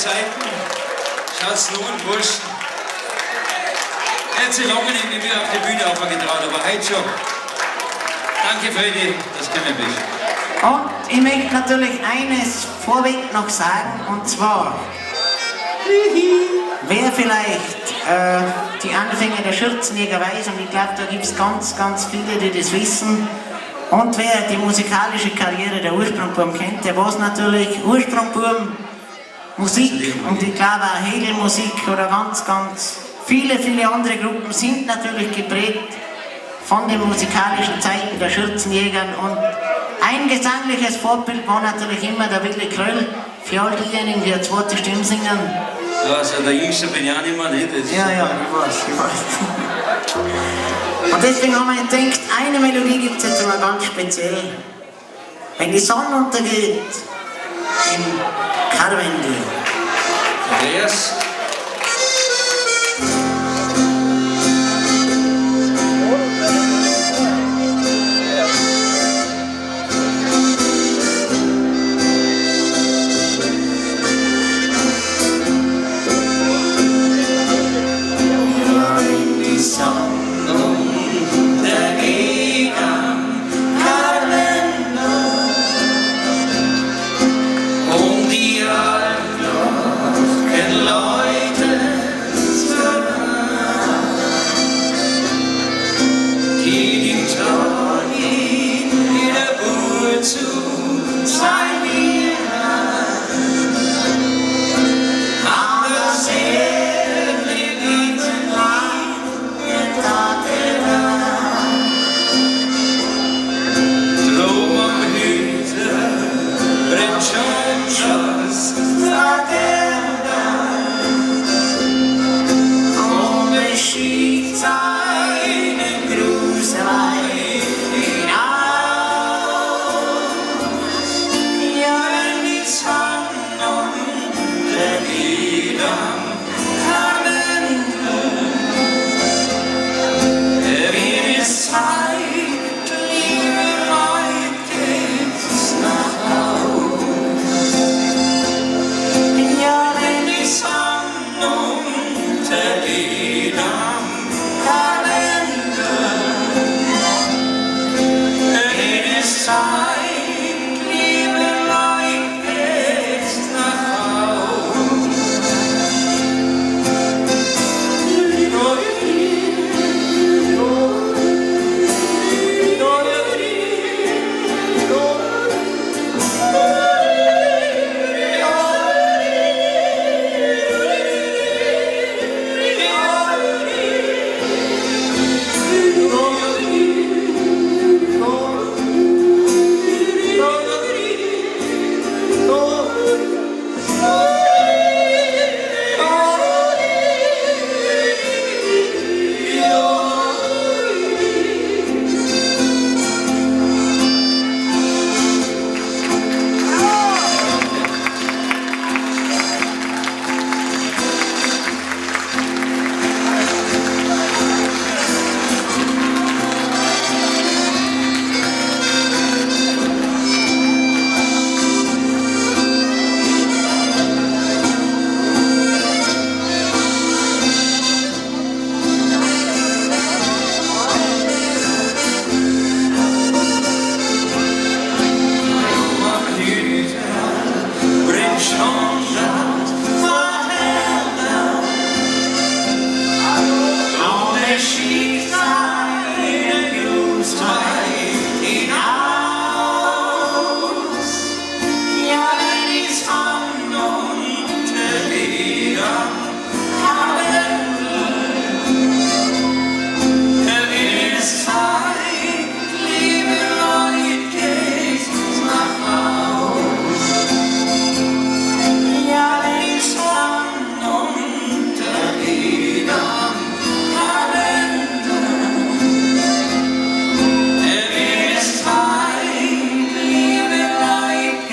Zeiten. Schaut's nur und Burschen. Jetzt lange nicht mehr auf die Bühne aufgetraut, aber heute schon. Danke Freddy, das können wir nicht. Und ich möchte natürlich eines vorweg noch sagen, und zwar, wer vielleicht die Anfänge der Schürzenjäger weiß, und ich glaube, da gibt es ganz, ganz viele, die das wissen, und wer die musikalische Karriere der Ursprungbuben kennt, der weiß natürlich, Ursprungbuben, Musik, und ich glaube auch Hegelmusik oder ganz, ganz viele, viele andere Gruppen sind natürlich geprägt von den musikalischen Zeiten der Schürzenjägern, und ein gesangliches Vorbild war natürlich immer der Willi Kröll, für all diejenigen, die eine zweite Stimme singen. Ja, also der Jüngste bin ich auch nicht mehr, nicht? Ja, ich weiß. Und deswegen haben wir gedacht, eine Melodie gibt es jetzt immer ganz speziell. Wenn die Sonne untergeht, im Karwendel. Andreas?